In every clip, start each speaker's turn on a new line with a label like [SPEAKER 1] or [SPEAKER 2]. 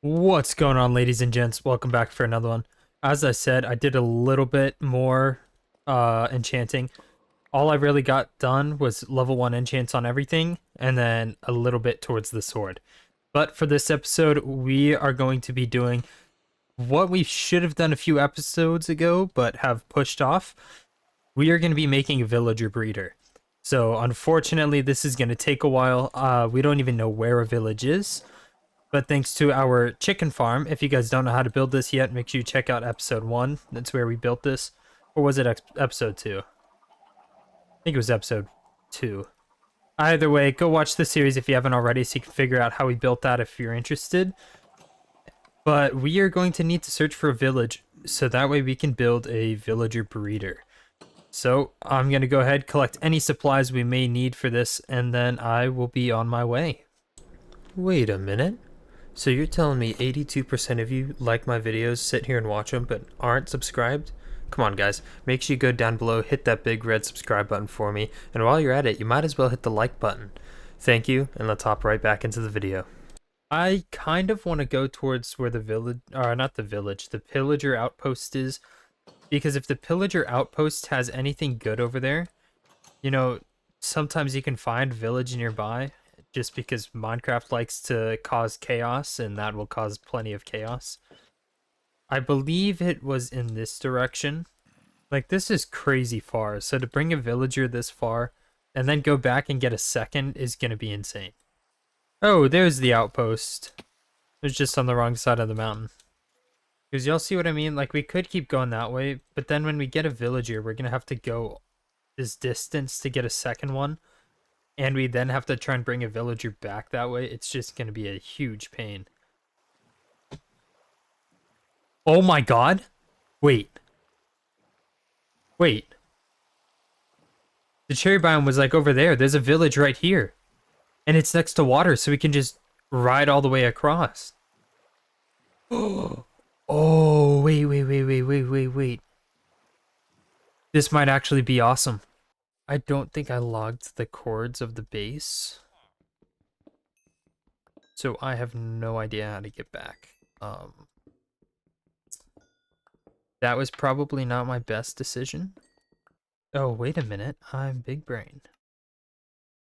[SPEAKER 1] What's going on, ladies and gents? Welcome back for another one. As I said, I did a little bit more enchanting. All I really got done was level 1 enchants on everything, and then a little bit towards the sword. But for this episode, we are going to be doing what we should have done a few episodes ago, but have pushed off. We are going to be making a villager breeder. So unfortunately, this is going to take a while. We don't even know where a village is. But thanks to our chicken farm, if you guys don't know how to build this yet, make sure you check out episode 1. That's where we built this. Or was it episode 2? I think it was episode 2. Either way, go watch the series if you haven't already so you can figure out how we built that if you're interested. But we are going to need to search for a village so that way we can build a villager breeder. So I'm going to go ahead, collect any supplies we may need for this, and then I will be on my way. Wait a minute. So you're telling me 82% of you like my videos, sit here and watch them, but aren't subscribed? Come on, guys. Make sure you go down below, hit that big red subscribe button for me, and while you're at it, you might as well hit the like button. Thank you, and let's hop right back into the video. I kind of want to go towards where the village, or not the village, the pillager outpost is, because if the pillager outpost has anything good over there, you know, sometimes you can find village nearby, just because Minecraft likes to cause chaos, and that will cause plenty of chaos. I believe it was in this direction. Like, this is crazy far, so to bring a villager this far, and then go back and get a second is going to be insane. Oh, there's the outpost. It was just on the wrong side of the mountain. Because y'all see what I mean? Like, we could keep going that way, but then when we get a villager, we're going to have to go this distance to get a second one. And we then have to try and bring a villager back that way. It's just going to be a huge pain. Oh my god. Wait. Wait. The cherry biome was like over there. There's a village right here. And it's next to water, so we can just ride all the way across. Oh, wait. This might actually be awesome. I don't think I logged the chords of the base. So I have no idea how to get back. That was probably not my best decision. Oh, wait a minute. I'm big brain.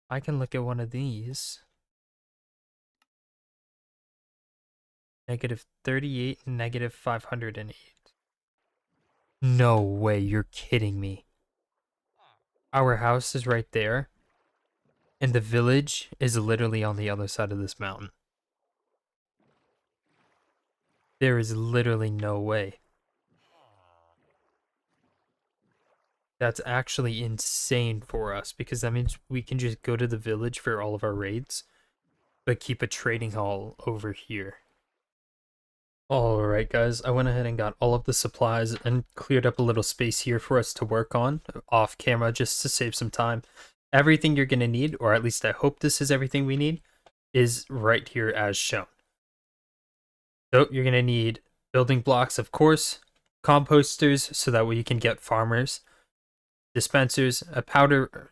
[SPEAKER 1] I can look at one of these. -38 and -508. No way, you're kidding me. Our house is right there. And the village is literally on the other side of this mountain. There is literally no way. That's actually insane for us because that means we can just go to the village for all of our raids, but keep a trading hall over here. Alright guys, I went ahead and got all of the supplies and cleared up a little space here for us to work on off camera just to save some time. Everything you're going to need, or at least I hope this is everything we need, is right here as shown. So you're going to need building blocks, of course, composters so that way you can get farmers, dispensers, a powered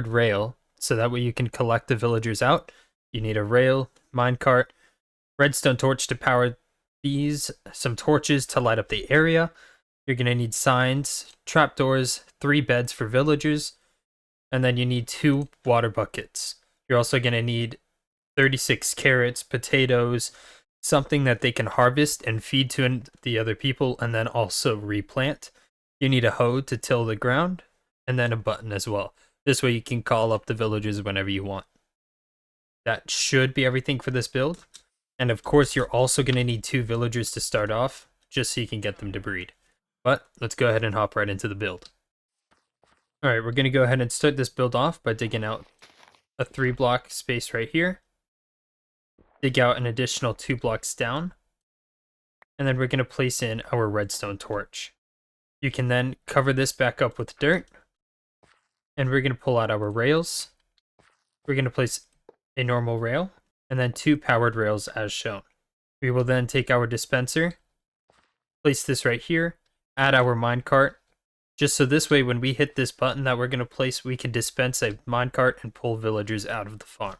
[SPEAKER 1] rail so that way you can collect the villagers out. You need a rail, minecart, redstone torch to power these, some torches to light up the area. You're going to need signs, trapdoors, 3 beds for villagers, and then you need 2 water buckets. You're also going to need 36 carrots, potatoes, something that they can harvest and feed to the other people, and then also replant. You need a hoe to till the ground, and then a button as well. This way you can call up the villagers whenever you want. That should be everything for this build. And of course, you're also going to need 2 villagers to start off, just so you can get them to breed. But let's go ahead and hop right into the build. Alright, we're going to go ahead and start this build off by digging out a 3-block space right here. Dig out an additional 2 blocks down. And then we're going to place in our redstone torch. You can then cover this back up with dirt. And we're going to pull out our rails. We're going to place a normal rail. And then 2 powered rails as shown. We will then take our dispenser, place this right here, add our minecart, just so this way when we hit this button that we're going to place, we can dispense a minecart and pull villagers out of the farm.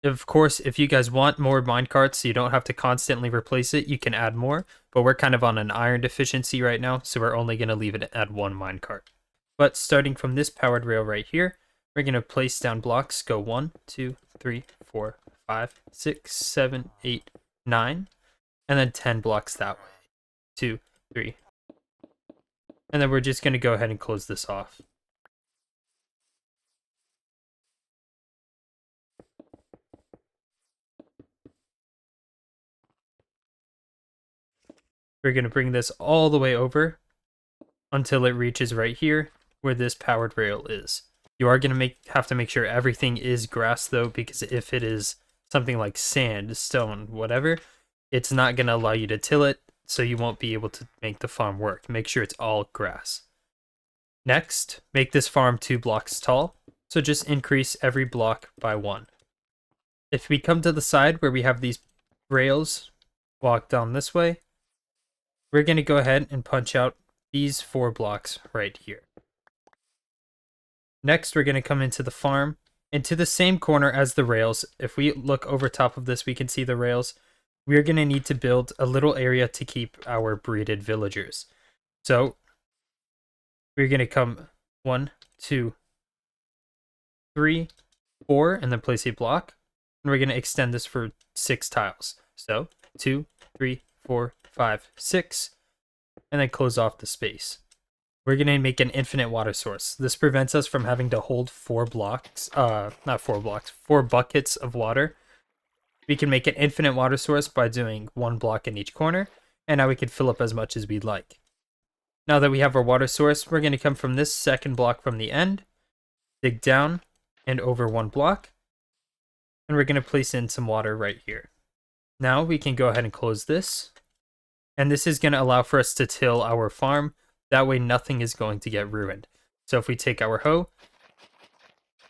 [SPEAKER 1] Of course, if you guys want more minecarts so you don't have to constantly replace it, you can add more, but we're kind of on an iron deficiency right now, so we're only going to leave it at 1 minecart. But starting from this powered rail right here, we're going to place down blocks, go 1, 2, 3, 4, 5, 6, 7, 8, 9, and then 10 blocks that way. 2, 3. And then we're just going to go ahead and close this off. We're going to bring this all the way over until it reaches right here where this powered rail is. You are going to have to make sure everything is grass though, because if it is something like sand, stone, whatever, it's not going to allow you to till it, so you won't be able to make the farm work. Make sure it's all grass. Next, make this farm 2 blocks tall, so just increase every block by 1. If we come to the side where we have these rails, walk down this way, we're going to go ahead and punch out these 4 blocks right here. Next, we're going to come into the farm, into the same corner as the rails. If we look over top of this, we can see the rails. We're going to need to build a little area to keep our breeded villagers. So, we're going to come 1, 2, 3, 4, and then place a block. And we're going to extend this for 6 tiles. So, 2, 3, 4, 5, 6, and then close off the space. We're going to make an infinite water source. This prevents us from having to hold 4 buckets of water. We can make an infinite water source by doing 1 block in each corner, and now we can fill up as much as we'd like. Now that we have our water source, we're going to come from this second block from the end, dig down and over 1 block, and we're going to place in some water right here. Now we can go ahead and close this. And this is going to allow for us to till our farm. That way nothing is going to get ruined. So if we take our hoe,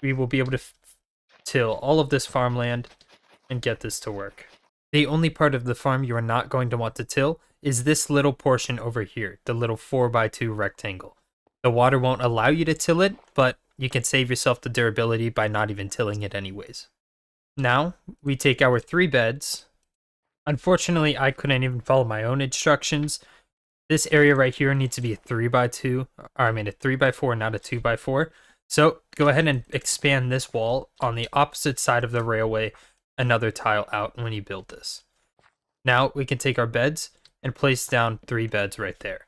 [SPEAKER 1] we will be able to till all of this farmland and get this to work. The only part of the farm you are not going to want to till is this little portion over here, the little 4x2 rectangle. The water won't allow you to till it, but you can save yourself the durability by not even tilling it anyways. Now, we take our 3 beds. Unfortunately, I couldn't even follow my own instructions. This area right here needs to be a 3x2, or I mean a 3x4, not a 2x4. So go ahead and expand this wall on the opposite side of the railway, another tile out when you build this. Now we can take our beds and place down 3 beds right there.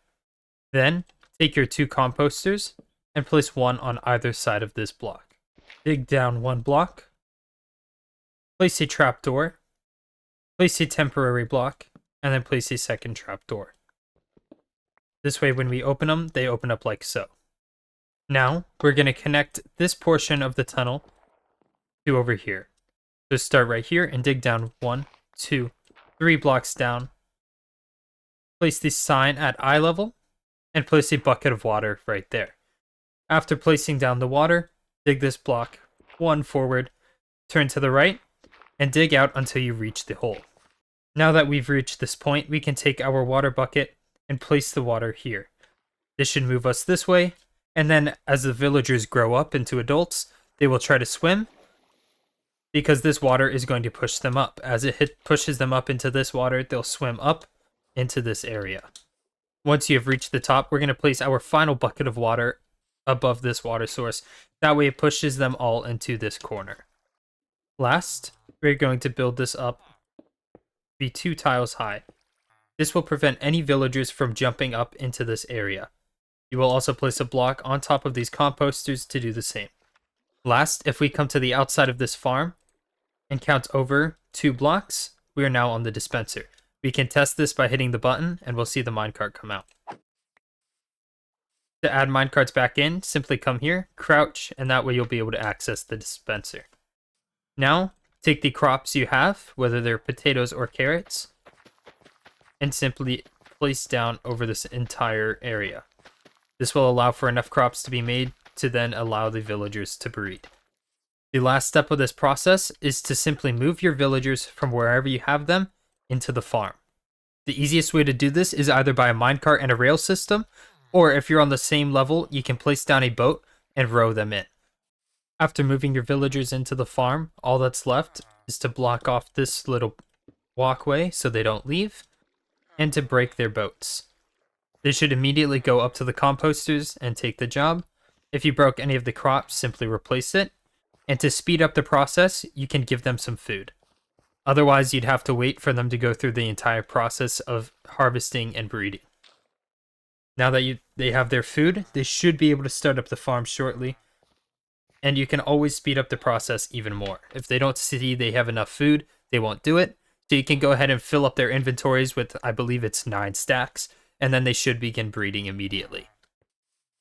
[SPEAKER 1] Then take your 2 composters and place 1 on either side of this block. Dig down 1 block, place a trapdoor, place a temporary block, and then place a second trapdoor. This way when we open them, they open up like so. Now, we're going to connect this portion of the tunnel to over here. So start right here and dig down 1, 2, 3 blocks down. Place the sign at eye level, and place a bucket of water right there. After placing down the water, dig this block 1 forward, turn to the right, and dig out until you reach the hole. Now that we've reached this point, we can take our water bucket and place the water here. This should move us this way, and then as the villagers grow up into adults, they will try to swim, because this water is going to push them up. As it pushes them up into this water, they'll swim up into this area. Once you have reached the top, we're going to place our final bucket of water above this water source. That way it pushes them all into this corner. Last, we're going to build this up be 2 tiles high. This will prevent any villagers from jumping up into this area. You will also place a block on top of these composters to do the same. Last, if we come to the outside of this farm and count over 2 blocks, we are now on the dispenser. We can test this by hitting the button and we'll see the minecart come out. To add minecarts back in, simply come here, crouch, and that way you'll be able to access the dispenser. Now, take the crops you have, whether they're potatoes or carrots, and simply place down over this entire area. This will allow for enough crops to be made to then allow the villagers to breed. The last step of this process is to simply move your villagers from wherever you have them into the farm. The easiest way to do this is either by a minecart and a rail system, or if you're on the same level, you can place down a boat and row them in. After moving your villagers into the farm, all that's left is to block off this little walkway so they don't leave, and to break their boats. They should immediately go up to the composters and take the job. If you broke any of the crops, simply replace it. And to speed up the process, you can give them some food. Otherwise, you'd have to wait for them to go through the entire process of harvesting and breeding. Now that they have their food, they should be able to start up the farm shortly. And you can always speed up the process even more. If they don't see they have enough food, they won't do it. So you can go ahead and fill up their inventories with, I believe it's 9 stacks, and then they should begin breeding immediately.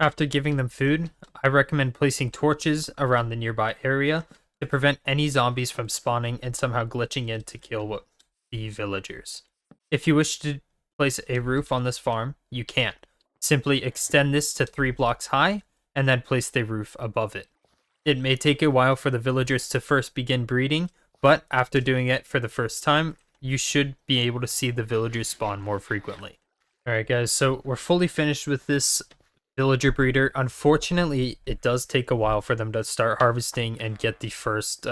[SPEAKER 1] After giving them food, I recommend placing torches around the nearby area to prevent any zombies from spawning and somehow glitching in to kill the villagers. If you wish to place a roof on this farm, you can. Simply extend this to 3 blocks high, and then place the roof above it. It may take a while for the villagers to first begin breeding, but after doing it for the first time, you should be able to see the villagers spawn more frequently. Alright guys, so we're fully finished with this villager breeder. Unfortunately, it does take a while for them to start harvesting and get the first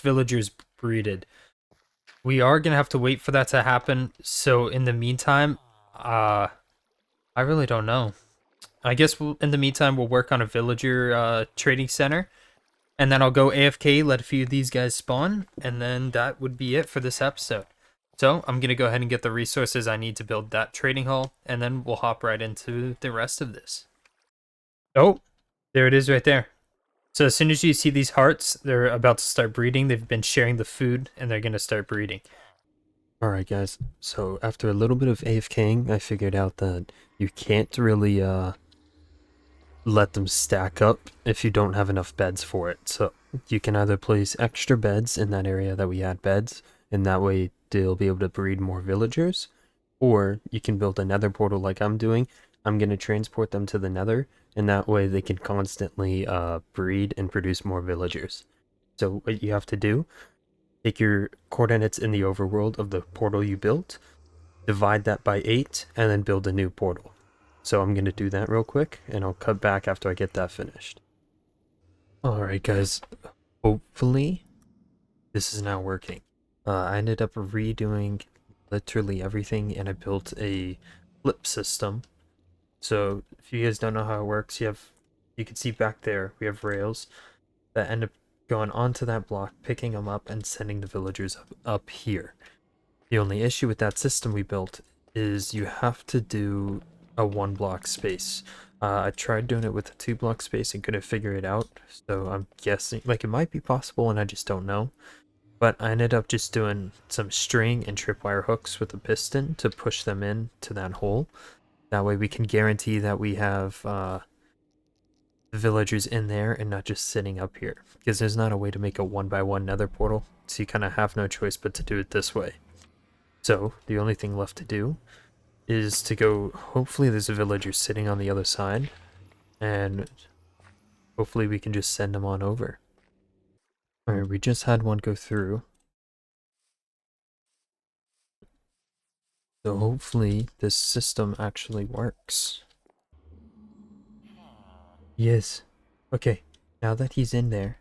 [SPEAKER 1] villagers breeded. We are going to have to wait for that to happen, so in the meantime, I really don't know. I guess in the meantime, we'll work on a villager trading center. And then I'll go AFK, let a few of these guys spawn. And then that would be it for this episode. So I'm going to go ahead and get the resources I need to build that trading hall. And then we'll hop right into the rest of this. Oh, there it is right there. So as soon as you see these hearts, they're about to start breeding. They've been sharing the food and they're going to start breeding.
[SPEAKER 2] Alright guys, so after a little bit of AFKing, I figured out that you can't really let them stack up if you don't have enough beds for it. So you can either place extra beds in that area that we add beds, and that way they'll be able to breed more villagers, or you can build a nether portal like I'm doing. I'm going to transport them to the nether, and that way they can constantly breed and produce more villagers. So what you have to do, take your coordinates in the overworld of the portal you built, divide that by 8, and then build a new portal. So I'm going to do that real quick, and I'll cut back after I get that finished. Alright guys, hopefully this is now working. I ended up redoing literally everything, and I built a flip system. So if you guys don't know how it works, you can see back there, we have rails that end up going onto that block, picking them up, and sending the villagers up here. The only issue with that system we built is you have to do a 1 block space. I tried doing it with a 2 block space and couldn't figure it out, so I'm guessing, like, it might be possible and I just don't know. But I ended up just doing some string and tripwire hooks with a piston to push them in to that hole. That way we can guarantee that we have the villagers in there and not just sitting up here, because there's not a way to make a 1x1 nether portal, so you kind of have no choice but to do it this way. So the only thing left to do is to go, hopefully there's a villager sitting on the other side, and hopefully we can just send them on over. Alright, we just had one go through. So hopefully this system actually works. Yes. Okay, now that he's in there,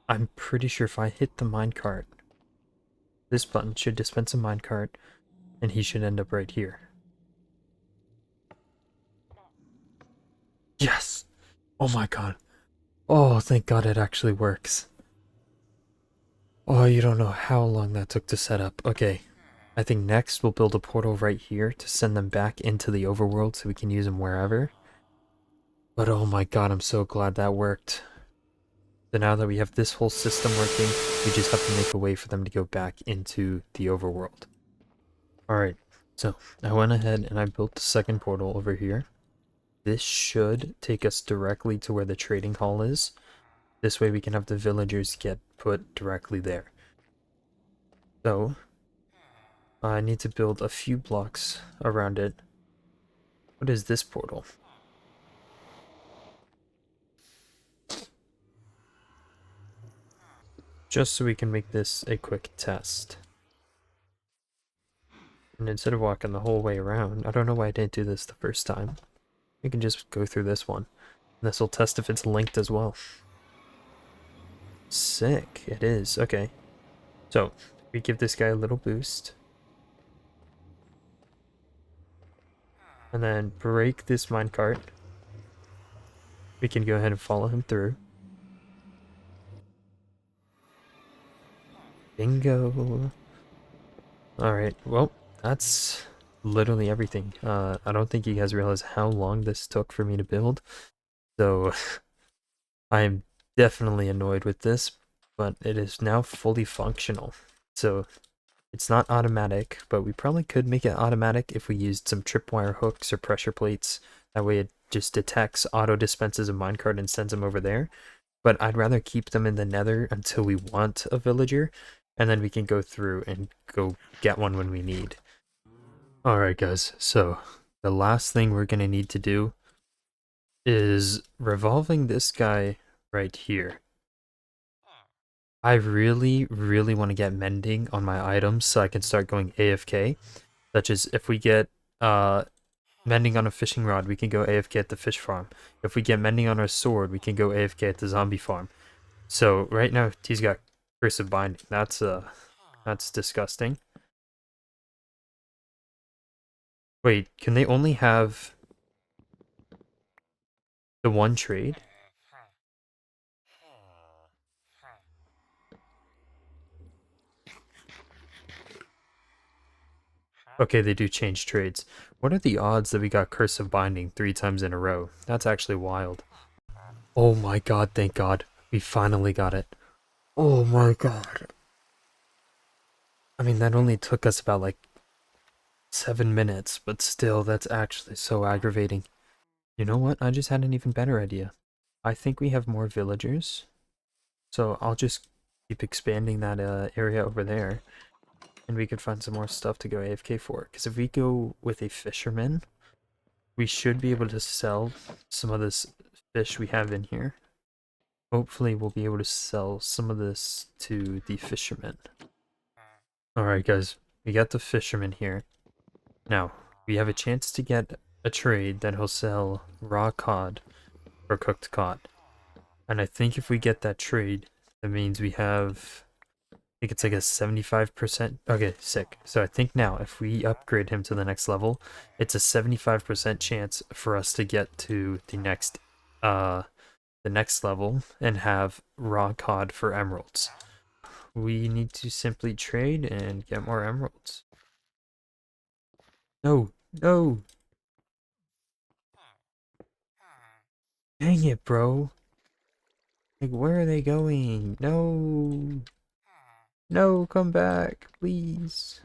[SPEAKER 2] I'm pretty sure if I hit the minecart, this button should dispense a minecart, and he should end up right here. Yes! Oh my god. Oh, thank god it actually works. Oh, you don't know how long that took to set up. Okay, I think next we'll build a portal right here to send them back into the overworld so we can use them wherever. But oh my god, I'm so glad that worked. So now that we have this whole system working, we just have to make a way for them to go back into the overworld. Alright, so I went ahead and I built the second portal over here. This should take us directly to where the trading hall is. This way we can have the villagers get put directly there. So, I need to build a few blocks around it. What is this portal? Just so we can make this a quick test. And instead of walking the whole way around, I don't know why I didn't do this the first time. We can just go through this one. This will test if it's linked as well. Sick. It is. Okay. So, we give this guy a little boost. And then break this minecart. We can go ahead and follow him through. Bingo. Alright, well, that's literally everything. I don't think you guys realize how long this took for me to build. So, I'm definitely annoyed with this, but it is now fully functional. So, it's not automatic, but we probably could make it automatic if we used some tripwire hooks or pressure plates. That way it just detects, auto dispenses a minecart and sends them over there. But I'd rather keep them in the nether until we want a villager, and then we can go through and go get one when we need. Alright guys, so the last thing we're going to need to do is revolving this guy right here. I really, really want to get mending on my items so I can start going AFK. Such as if we get mending on a fishing rod, we can go AFK at the fish farm. If we get mending on our sword, we can go AFK at the zombie farm. So right now he's got Curse of Binding. That's disgusting. Wait, can they only have the one trade? Okay, they do change trades. What are the odds that we got Curse of Binding 3 times in a row? That's actually wild. Oh my god, thank god. We finally got it. Oh my god. I mean, that only took us about like 7 minutes, but still, that's actually so aggravating. You know what? I just had an even better idea. I think we have more villagers, so I'll just keep expanding that area over there, and we could find some more stuff to go AFK for. Because if we go with a fisherman, we should be able to sell some of this fish we have in here. Hopefully we'll be able to sell some of this to the fisherman. Alright guys, we got the fisherman here. Now, we have a chance to get a trade that he'll sell raw cod or cooked cod. And I think if we get that trade, that means we have, I think it's like a 75%. Okay, sick. So I think now if we upgrade him to the next level, it's a 75% chance for us to get to the next level and have raw cod for emeralds. We need to simply trade and get more emeralds. No, no. Dang it, bro. Like, where are they going? No. No, come back, please.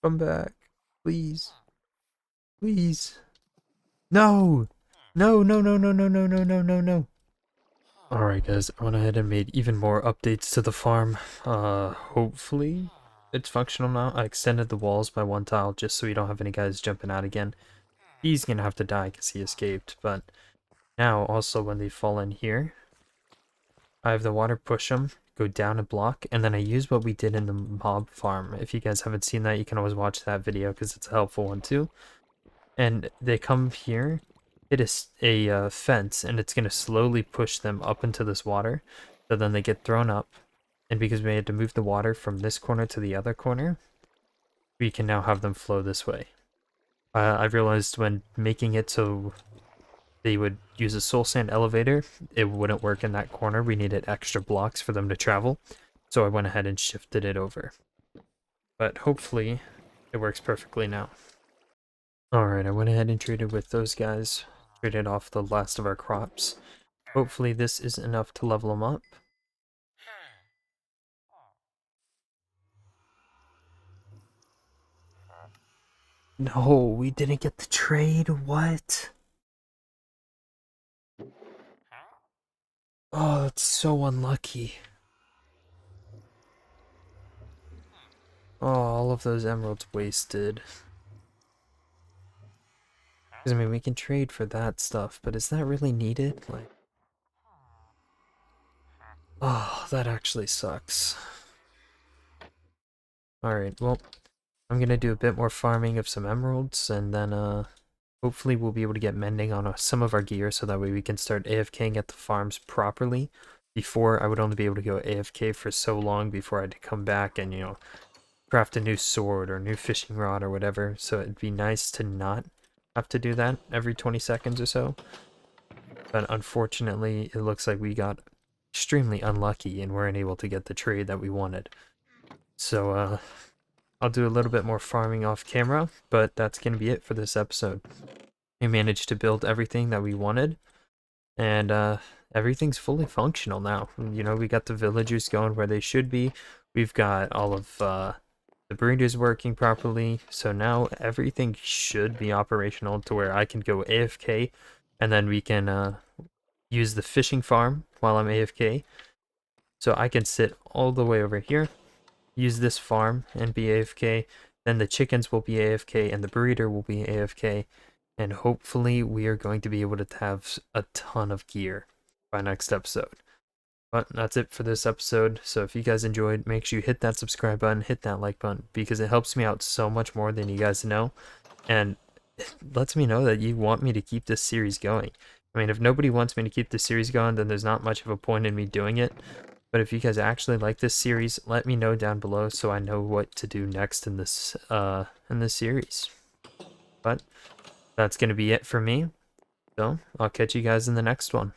[SPEAKER 2] Come back. Please. Please. No! No, no, no, no, no, no, no, no, no, no. Alright guys, I went ahead and made even more updates to the farm. Hopefully it's functional now. I extended the walls by 1 tile just so we don't have any guys jumping out again. He's gonna have to die because he escaped, but now also when they fall in here, I have the water push them, go down a block, and then I use what we did in the mob farm. If you guys haven't seen that, you can always watch that video because it's a helpful one too. And they come here, hit a fence, and it's going to slowly push them up into this water. So then they get thrown up. And because we had to move the water from this corner to the other corner, we can now have them flow this way. I realized when making it so they would use a soul sand elevator, it wouldn't work in that corner. We needed extra blocks for them to travel. So I went ahead and shifted it over. But hopefully it works perfectly now. Alright, I went ahead and traded with those guys. Traded off the last of our crops. Hopefully this is enough to level them up. No, we didn't get the trade. What? Oh, that's so unlucky. Oh, all of those emeralds wasted. Because, I mean, we can trade for that stuff, but is that really needed? Like, oh, that actually sucks. Alright, well, I'm gonna do a bit more farming of some emeralds, and then hopefully we'll be able to get mending on some of our gear, so that way we can start AFKing at the farms properly. Before, I would only be able to go AFK for so long before I had to come back and, you know, craft a new sword or a new fishing rod or whatever. So it'd be nice to not have to do that every 20 seconds or so. But unfortunately, it looks like we got extremely unlucky and weren't able to get the trade that we wanted. So, I'll do a little bit more farming off camera, but that's going to be it for this episode. We managed to build everything that we wanted, and everything's fully functional now. You know, we got the villagers going where they should be. We've got all of the breeders working properly, so now everything should be operational to where I can go AFK, and then we can use the fishing farm while I'm AFK. So I can sit all the way over here, use this farm and be AFK, then the chickens will be AFK and the breeder will be AFK, and hopefully we are going to be able to have a ton of gear by next episode. But that's it for this episode. So if you guys enjoyed, make sure you hit that subscribe button, hit that like button, because it helps me out so much more than you guys know, and it lets me know that you want me to keep this series going. I mean, if nobody wants me to keep this series going, then there's not much of a point in me doing it. But if you guys actually like this series, let me know down below so I know what to do next in this series. But that's gonna be it for me. So I'll catch you guys in the next one.